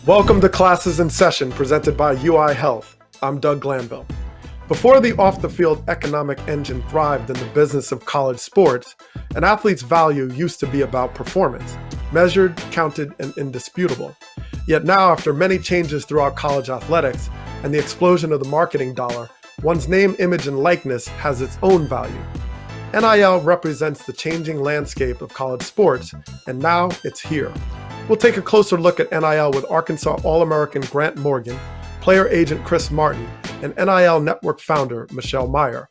Welcome to Classes in Session, presented by UI Health. I'm Doug Glanville. Before the off-the-field economic engine thrived in the business of college sports, an athlete's value used to be about performance, measured, counted, and indisputable. Yet now, after many changes throughout college athletics and the explosion of the marketing dollar, one's name, image, and likeness has its own value. NIL represents the changing landscape of college sports, and now it's here. We'll take a closer look at NIL with Arkansas All-American Grant Morgan, player agent Chris Martin, and NIL Network founder Michelle Meyer.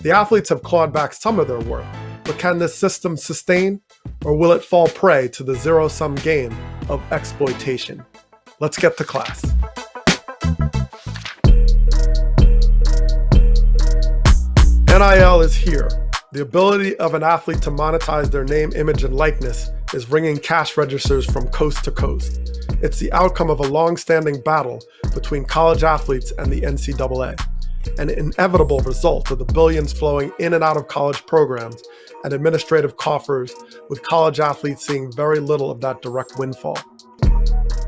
The athletes have clawed back some of their worth, but can this system sustain, or will it fall prey to the zero-sum game of exploitation? Let's get to class. NIL is here. The ability of an athlete to monetize their name, image, and likeness is ringing cash registers from coast to coast. It's the outcome of a long-standing battle between college athletes and the NCAA, an inevitable result of the billions flowing in and out of college programs and administrative coffers, with college athletes seeing very little of that direct windfall.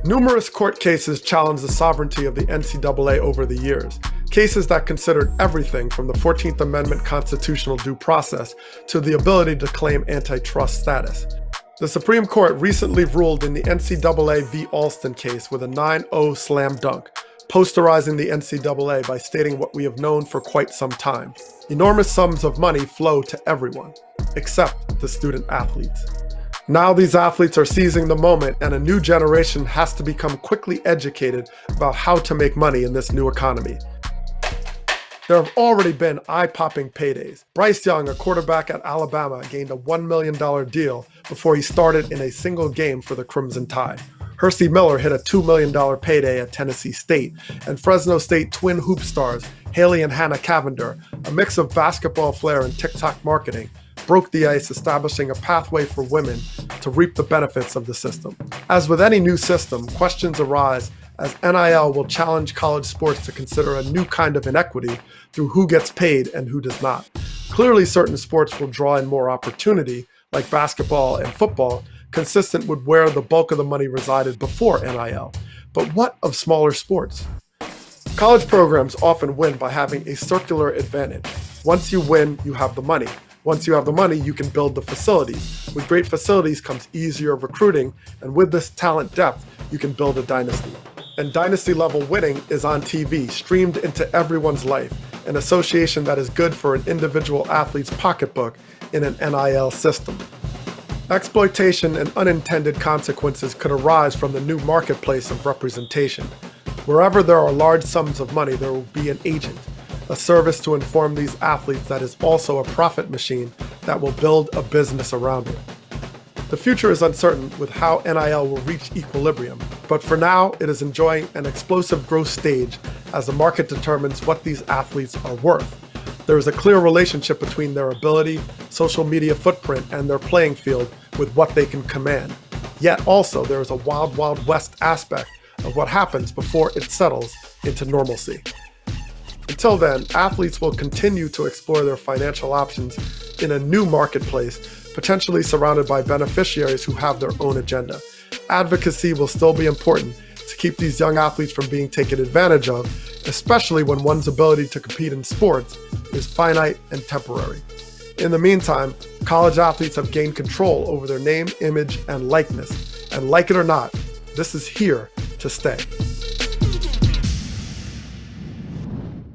Numerous court cases challenged the sovereignty of the NCAA over the years, cases that considered everything from the 14th Amendment constitutional due process to the ability to claim antitrust status. The Supreme Court recently ruled in the NCAA v. Alston case with a 9-0 slam dunk, posterizing the NCAA by stating what we have known for quite some time. Enormous sums of money flow to everyone, except the student athletes. Now these athletes are seizing the moment, and a new generation has to become quickly educated about how to make money in this new economy. There have already been eye-popping paydays. Bryce Young, a quarterback at Alabama, gained a $1 million deal before he started in a single game for the Crimson Tide. Hersey Miller hit a $2 million payday at Tennessee State, and Fresno State twin hoop stars Haley and Hannah Cavender, a mix of basketball flair and TikTok marketing, broke the ice, establishing a pathway for women to reap the benefits of the system. As with any new system, questions arise as NIL will challenge college sports to consider a new kind of inequity through who gets paid and who does not. Clearly, certain sports will draw in more opportunity, like basketball and football, consistent with where the bulk of the money resided before NIL. But what of smaller sports? College programs often win by having a circular advantage. Once you win, you have the money. Once you have the money, you can build the facilities. With great facilities comes easier recruiting, and with this talent depth, you can build a dynasty. And dynasty-level winning is on TV, streamed into everyone's life, an association that is good for an individual athlete's pocketbook in an NIL system. Exploitation and unintended consequences could arise from the new marketplace of representation. Wherever there are large sums of money, there will be an agent, a service to inform these athletes that is also a profit machine that will build a business around it. The future is uncertain with how NIL will reach equilibrium, but for now, it is enjoying an explosive growth stage as the market determines what these athletes are worth. There is a clear relationship between their ability, social media footprint, and their playing field with what they can command. Yet also, there is a wild, wild west aspect of what happens before it settles into normalcy. Until then, athletes will continue to explore their financial options in a new marketplace, potentially surrounded by beneficiaries who have their own agenda. Advocacy will still be important to keep these young athletes from being taken advantage of, especially when one's ability to compete in sports is finite and temporary. In the meantime, college athletes have gained control over their name, image, and likeness. And like it or not, this is here to stay.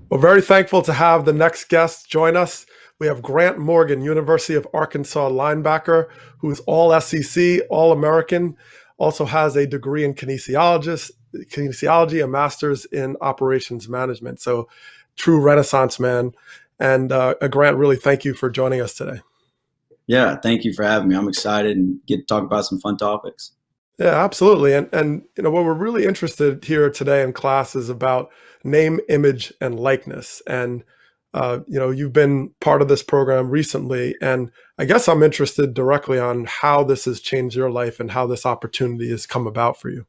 We're very thankful to have the next guest join us. We have Grant Morgan, University of Arkansas linebacker, who is all SEC, all American, also has a degree in kinesiology, a master's in operations management. So true Renaissance man. And Grant, really thank you for joining us today. Yeah, thank you for having me. I'm excited and get to talk about some fun topics. Yeah, absolutely. And you know, what we're really interested here today in class is about name, image, and likeness. And you've been part of this program recently, and I guess I'm interested directly on how this has changed your life and how this opportunity has come about for you.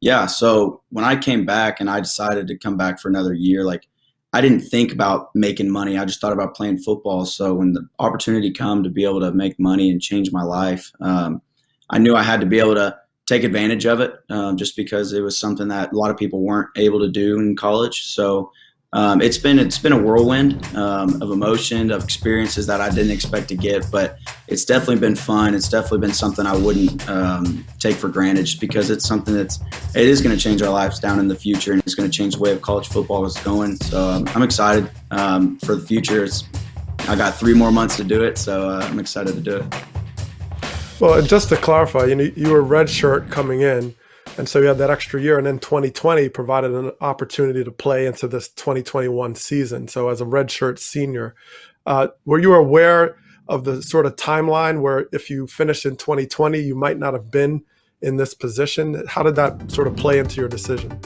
Yeah, so when I came back and I decided to come back for another year, I didn't think about making money. I just thought about playing football. So when the opportunity come to be able to make money and change my life, I knew I had to be able to take advantage of it, just because it was something that a lot of people weren't able to do in college. So it's been a whirlwind of emotion, of experiences that I didn't expect to get, but it's definitely been fun. It's definitely been something I wouldn't take for granted, just because it's something it is going to change our lives down in the future, and it's going to change the way of college football is going. So I'm excited for the future. I got 3 more months to do it, so I'm excited to do it. Well, and just to clarify, you were redshirt coming in, and so you had that extra year, and then 2020 provided an opportunity to play into this 2021 season. So as a redshirt senior, were you aware of the sort of timeline where if you finished in 2020, you might not have been in this position? How did that sort of play into your decision?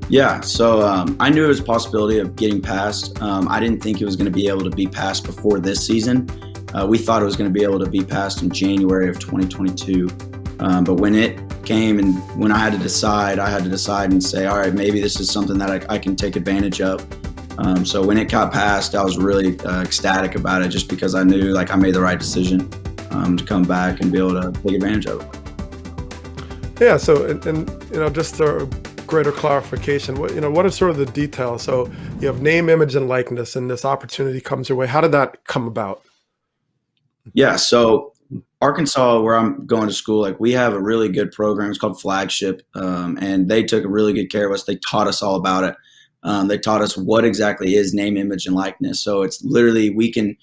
Yeah, so I knew it was a possibility of getting passed. I didn't think it was going to be able to be passed before this season. We thought it was going to be able to be passed in January of 2022. But when it came and when I had to decide and say, all right, maybe this is something that I can take advantage of. So when it got passed, I was really ecstatic about it, just because I knew I made the right decision to come back and be able to take advantage of it. Yeah. So, and just a greater clarification, what are sort of the details? So you have name, image, and likeness, and this opportunity comes your way. How did that come about? Yeah, so Arkansas, where I'm going to school, we have a really good program. It's called Flagship, and they took really good care of us. They taught us all about it. They taught us what exactly is name, image, and likeness. So it's literally we can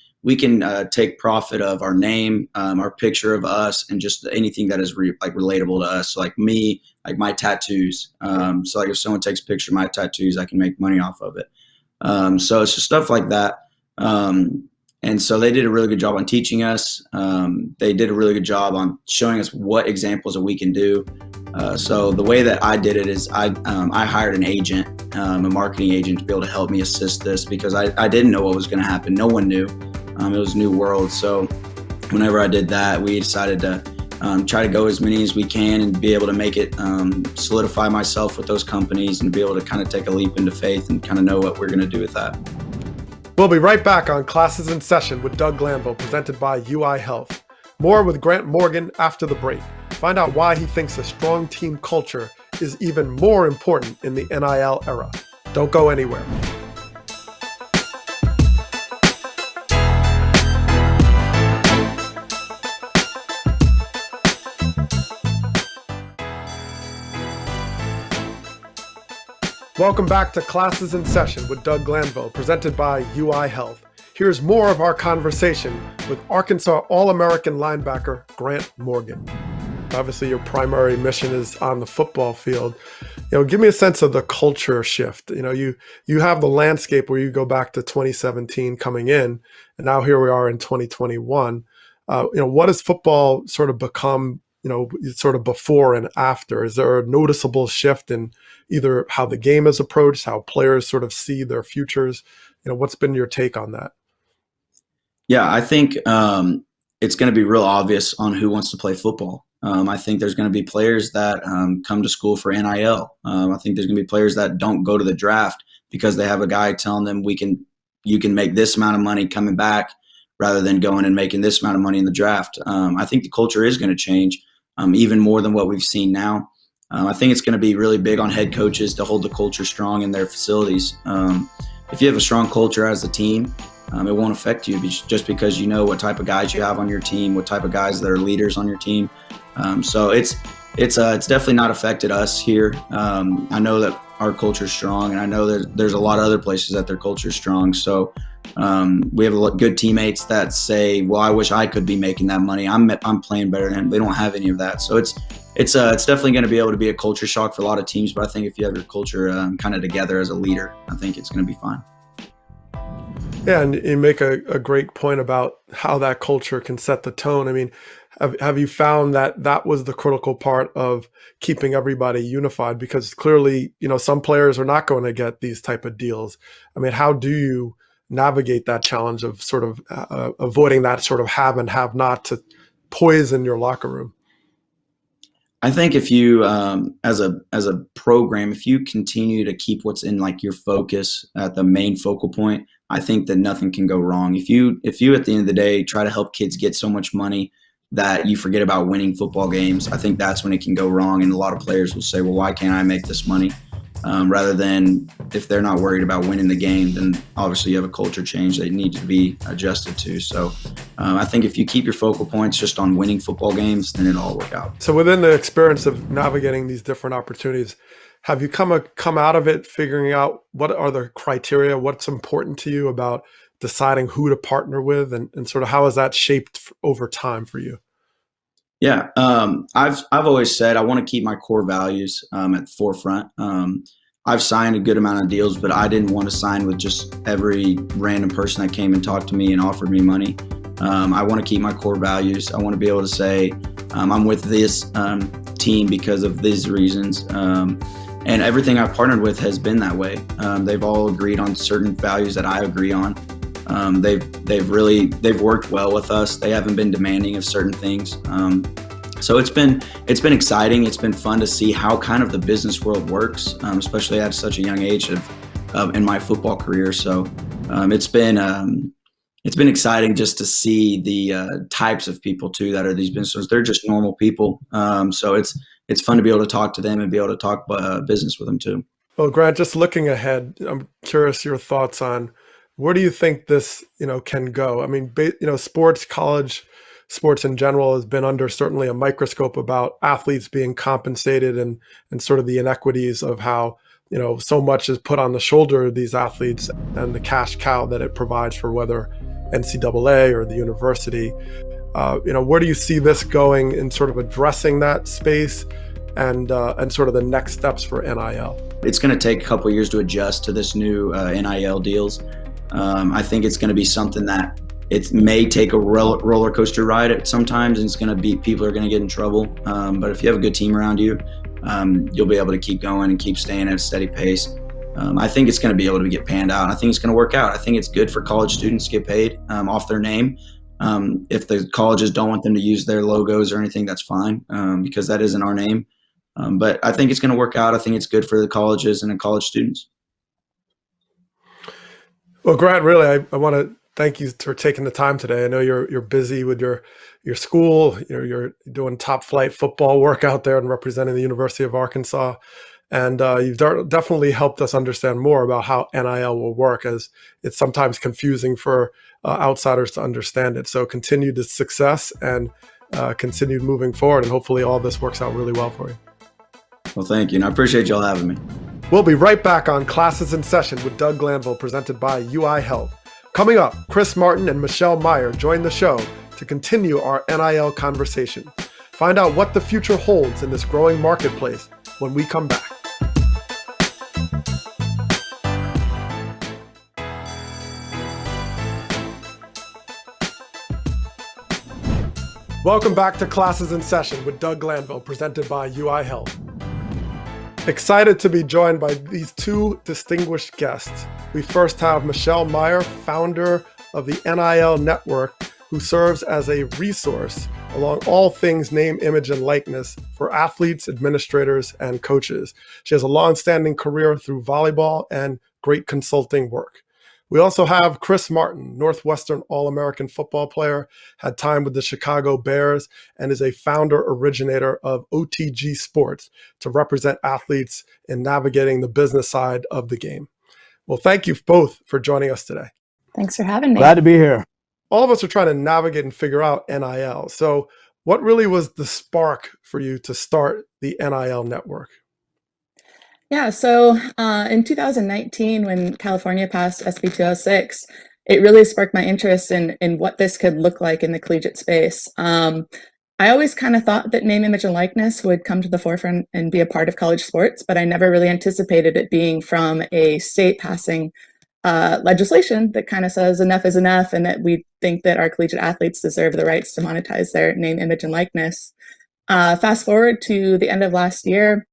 take profit of our name, our picture of us, and just anything that is relatable to us. So me, my tattoos. So if someone takes a picture of my tattoos, I can make money off of it. So it's just stuff like that. And so they did a really good job on teaching us. They did a really good job on showing us what examples that we can do. So the way that I did it is I hired an agent, a marketing agent, to be able to help me assist this, because I didn't know what was going to happen. No one knew. It was a new world. So whenever I did that, we decided to try to go as many as we can and be able to make it solidify myself with those companies and be able to kind of take a leap into faith and kind of know what we're going to do with that. We'll be right back on Classes in Session with Doug Glanville, presented by UI Health. More with Grant Morgan after the break. Find out why he thinks a strong team culture is even more important in the NIL era. Don't go anywhere. Welcome back to Classes in Session with Doug Glanville, presented by UI Health. Here's more of our conversation with Arkansas All-American linebacker Grant Morgan. Obviously, your primary mission is on the football field. Give me a sense of the culture shift. You have the landscape where you go back to 2017 coming in, and now here we are in 2021. What has football sort of become, sort of before and after? Is there a noticeable shift in either how the game is approached, how players sort of see their futures? What's been your take on that? Yeah, I think it's going to be real obvious on who wants to play football. I think there's going to be players that come to school for NIL. I think there's going to be players that don't go to the draft because they have a guy telling them you can make this amount of money coming back rather than going and making this amount of money in the draft. I think the culture is going to change even more than what we've seen now. I think it's going to be really big on head coaches to hold the culture strong in their facilities. If you have a strong culture as a team, it won't affect you just because you know what type of guys you have on your team, what type of guys that are leaders on your team. So it's definitely not affected us here. I know that our culture is strong, and I know that there's a lot of other places that their culture is strong. So we have good teammates that say, "Well, I wish I could be making that money. I'm playing better than them." They don't have any of that. So it's definitely going to be able to be a culture shock for a lot of teams. But I think if you have your culture kind of together as a leader, I think it's going to be fine. Yeah, and you make a great point about how that culture can set the tone. I mean, have you found that was the critical part of keeping everybody unified? Because clearly, some players are not going to get these type of deals. I mean, how do you navigate that challenge of sort of avoiding that sort of have and have not to poison your locker room? I think if you, as a program, if you continue to keep what's in your focus at the main focal point, I think that nothing can go wrong. If you at the end of the day try to help kids get so much money that you forget about winning football games. I think that's when it can go wrong. And a lot of players will say, well, why can't I make this money? Rather than if they're not worried about winning the game, then obviously you have a culture change that need to be adjusted to. So I think if you keep your focal points just on winning football games, then it'll all work out. So within the experience of navigating these different opportunities, have you come out of it figuring out what are the criteria, what's important to you about deciding who to partner with, and sort of how has that shaped over time for you? Yeah, I've always said I want to keep my core values at the forefront. I've signed a good amount of deals, but I didn't want to sign with just every random person that came and talked to me and offered me money. I want to keep my core values. I want to be able to say I'm with this team because of these reasons. And everything I've partnered with has been that way. They've all agreed on certain values that I agree on. They've worked well with us. They haven't been demanding of certain things. So it's been exciting. It's been fun to see how kind of the business world works, especially at such a young age in my football career. So it's been exciting just to see the types of people too that are these businesses. They're just normal people. So it's fun to be able to talk to them and be able to talk business with them too. Well, Grant, just looking ahead, I'm curious your thoughts on where do you think this, can go? I mean, sports, college sports in general has been under certainly a microscope about athletes being compensated and sort of the inequities of how, so much is put on the shoulder of these athletes and the cash cow that it provides for whether NCAA or the university. Where do you see this going in sort of addressing that space and sort of the next steps for NIL? It's going to take a couple of years to adjust to this new NIL deals. I think it's going to be something that it may take a roller coaster ride at sometimes, and it's going to be people are going to get in trouble. But if you have a good team around you, you'll be able to keep going and keep staying at a steady pace. I think it's going to be able to get panned out. I think it's going to work out. I think it's good for college students to get paid off their name. If the colleges don't want them to use their logos or anything, that's fine, because that isn't our name. But I think it's going to work out. I think it's good for the colleges and the college students. Well, Grant, really, I want to thank you for taking the time today. I know you're busy with your school. You're doing top flight football work out there and representing the University of Arkansas. And you've definitely helped us understand more about how NIL will work, as it's sometimes confusing for outsiders to understand it. So continued success and continued moving forward. And hopefully all this works out really well for you. Well, thank you. And I appreciate y'all having me. We'll be right back on Classes in Session with Doug Glanville, presented by UI Health. Coming up, Chris Martin and Michelle Meyer join the show to continue our NIL conversation. Find out what the future holds in this growing marketplace when we come back. Welcome back to Classes in Session with Doug Glanville, presented by UI Health. Excited to be joined by these two distinguished guests. We first have Michelle Meyer, founder of the NIL Network, who serves as a resource along all things name, image, and likeness for athletes, administrators, and coaches. She has a long-standing career through volleyball and great consulting work. We also have Chris Martin, Northwestern All-American football player, had time with the Chicago Bears, and is a founder originator of OTG Sports to represent athletes in navigating the business side of the game. Well, thank you both for joining us today. Thanks for having me. Glad to be here. All of us are trying to navigate and figure out NIL. So what really was the spark for you to start the NIL network? Yeah, so in 2019, when California passed SB 206, it really sparked my interest in what this could look like in the collegiate space. I always kind of thought that name, image, and likeness would come to the forefront and be a part of college sports, but I never really anticipated it being from a state passing legislation that kind of says enough is enough, and that we think that our collegiate athletes deserve the rights to monetize their name, image, and likeness. Fast forward to the end of last year,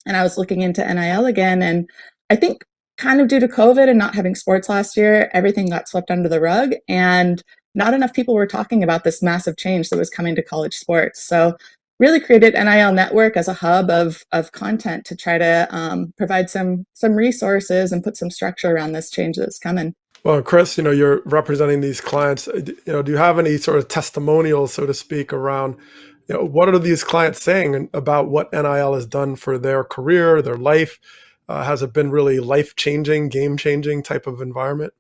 and I was looking into NIL again, and I think kind of due to COVID and not having sports last year, everything got swept under the rug, and not enough people were talking about this massive change that was coming to college sports. So really created NIL Network as a hub of content to try to provide some resources and put some structure around this change that's coming. Well, Chris, you're representing these clients. Do you have any sort of testimonials, so to speak, around, what are these clients saying about what NIL has done for their career, their life? Has it been really life-changing, game-changing type of environment?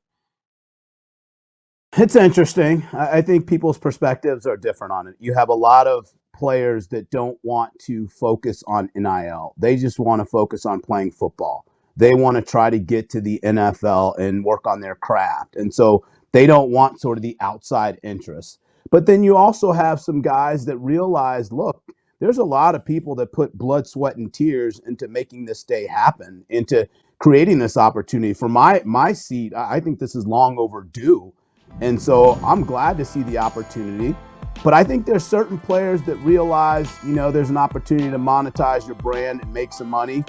It's interesting. I think people's perspectives are different on it. You have a lot of players that don't want to focus on NIL. They just want to focus on playing football. They want to try to get to the NFL and work on their craft. And so they don't want sort of the outside interests. But then you also have some guys that realize, look, there's a lot of people that put blood, sweat, and tears into making this day happen, into creating this opportunity. For my seat, I think this is long overdue. And so I'm glad to see the opportunity. But I think there's certain players that realize, there's an opportunity to monetize your brand and make some money.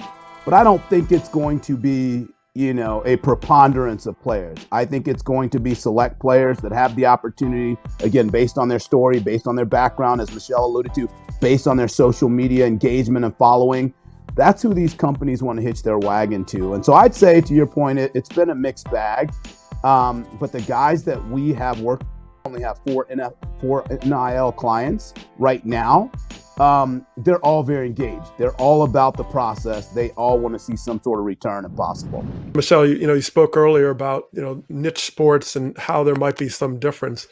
But I don't think it's going to be, a preponderance of players. I think it's going to be select players that have the opportunity, again, based on their story, based on their background, as Michelle alluded to, based on their social media engagement and following. That's who these companies want to hitch their wagon to. And so I'd say, to your point, it's been a mixed bag. But the guys that we have worked only have four NIL clients right now. They're all very engaged. They're all about the process. They all want to see some sort of return if possible. Michelle, you spoke earlier about, niche sports and how there might be some difference.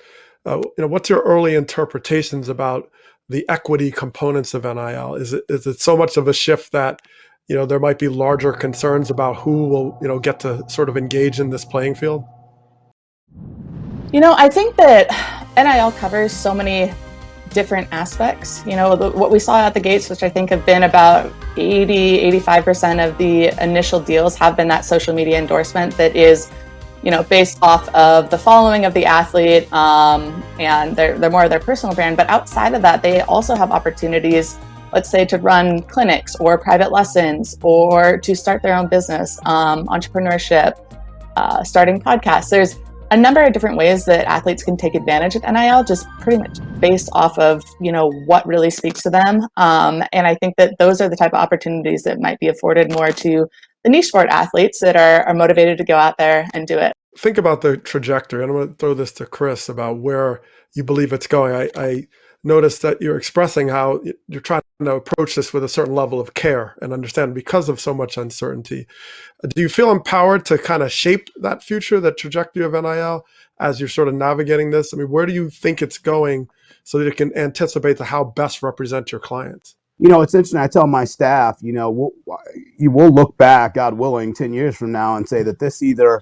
What's your early interpretations about the equity components of NIL? Is it so much of a shift that, there might be larger concerns about who will, get to sort of engage in this playing field? I think that NIL covers so many different aspects. What we saw at the gates, which I think have been about 85% of the initial deals have been that social media endorsement that is, based off of the following of the athlete, and they're more of their personal brand. But outside of that, they also have opportunities, let's say, to run clinics or private lessons or to start their own business, entrepreneurship, starting podcasts. There's a number of different ways that athletes can take advantage of NIL, just pretty much based off of, what really speaks to them. And I think that those are the type of opportunities that might be afforded more to the niche sport athletes that are motivated to go out there and do it. Think about the trajectory. And I'm going to throw this to Chris about where you believe it's going. I noticed that you're expressing how you're trying to approach this with a certain level of care and understand because of so much uncertainty. Do you feel empowered to kind of shape that future, that trajectory of NIL as you're sort of navigating this? I mean, where do you think it's going so that you can anticipate how best represent your clients? It's interesting. I tell my staff, we'll look back, God willing, 10 years from now and say that this either,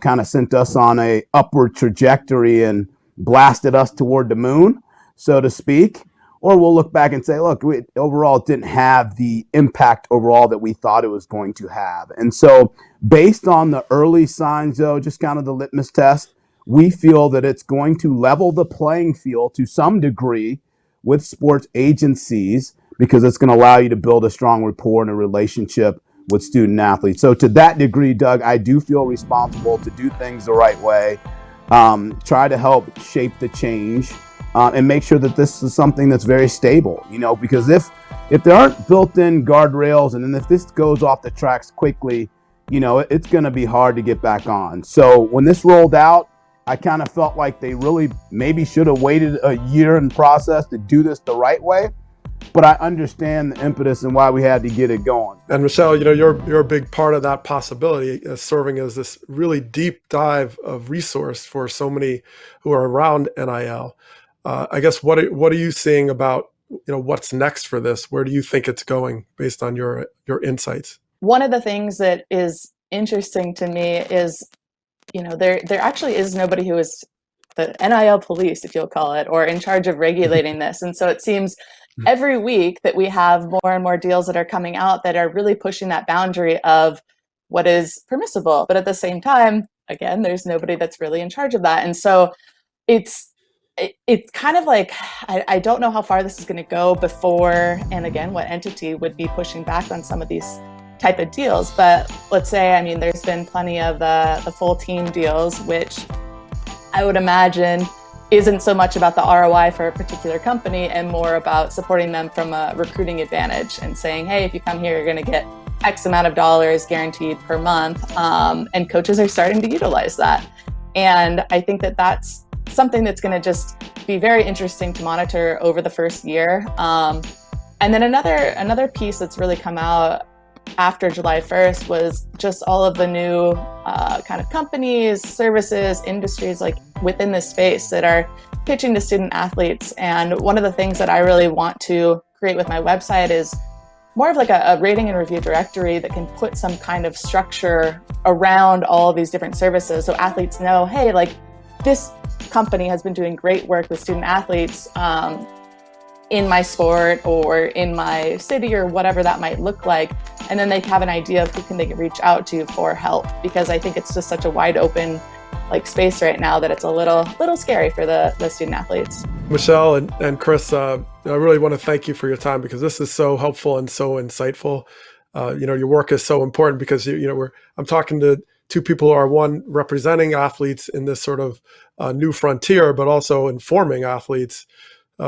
kind of sent us on a upward trajectory and blasted us toward the moon, so to speak, or we'll look back and say, look, overall it didn't have the impact overall that we thought it was going to have. And so based on the early signs, though, just kind of the litmus test, we feel that it's going to level the playing field to some degree with sports agencies, because it's going to allow you to build a strong rapport and a relationship with student athletes. So to that degree, Doug, I do feel responsible to do things the right way, try to help shape the change, and make sure that this is something that's very stable, because if there aren't built-in guardrails, and then if this goes off the tracks quickly, it's going to be hard to get back on. So when this rolled out, I kind of felt like they really maybe should have waited a year in process to do this the right way. But I understand the impetus and why we had to get it going. And Michelle, you're a big part of that possibility, serving as this really deep dive of resource for so many who are around NIL. I guess what are you seeing about what's next for this? Where do you think it's going based on your insights? One of the things that is interesting to me is, there actually is nobody who is the NIL police, if you'll call it, or in charge of regulating this. And so it seems every week that we have more and more deals that are coming out that are really pushing that boundary of what is permissible. But at the same time, again, there's nobody that's really in charge of that. And so it's kind of like, I don't know how far this is going to go before, and again, what entity would be pushing back on some of these type of deals. But let's say, there's been plenty of the full team deals, which I would imagine isn't so much about the ROI for a particular company and more about supporting them from a recruiting advantage and saying, hey, if you come here, you're going to get X amount of dollars guaranteed per month, and coaches are starting to utilize that. And I think that that's something that's going to just be very interesting to monitor over the first year. And then another piece that's really come out after July 1st was just all of the new kind of companies, services, industries like within this space that are pitching to student athletes. And one of the things that I really want to create with my website is more of like a rating and review directory that can put some kind of structure around all of these different services, so athletes know, hey, like this company has been doing great work with student athletes in my sport or in my city or whatever that might look like. And then they have an idea of who they can reach out to for help, because I think it's just such a wide open like space right now that it's a little scary for the student athletes. Michelle and Chris, I really want to thank you for your time, because this is so helpful and so insightful. Your work is so important because I'm talking to two people who are, one, representing athletes in this sort of new frontier, but also informing athletes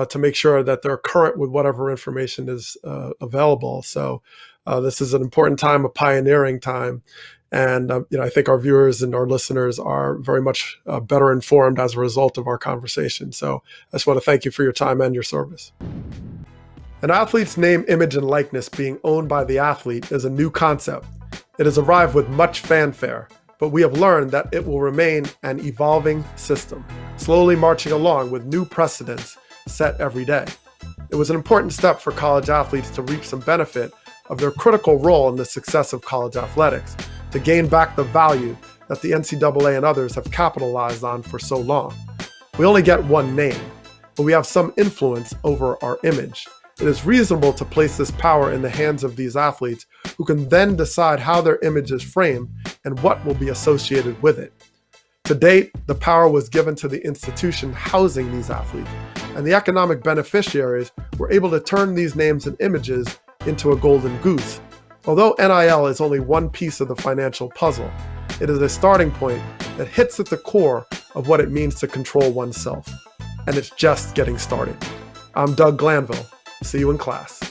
to make sure that they're current with whatever information is available. So this is an important time, a pioneering time. And I think our viewers and our listeners are very much better informed as a result of our conversation. So I just want to thank you for your time and your service. An athlete's name, image, and likeness being owned by the athlete is a new concept. It has arrived with much fanfare, but we have learned that it will remain an evolving system, slowly marching along with new precedents set every day. It was an important step for college athletes to reap some benefit of their critical role in the success of college athletics, to gain back the value that the NCAA and others have capitalized on for so long. We only get one name, but we have some influence over our image. It is reasonable to place this power in the hands of these athletes, who can then decide how their image is framed and what will be associated with it. To date, the power was given to the institution housing these athletes, and the economic beneficiaries were able to turn these names and images into a golden goose. Although NIL is only one piece of the financial puzzle, it is a starting point that hits at the core of what it means to control oneself. And it's just getting started. I'm Doug Glanville. See you in class.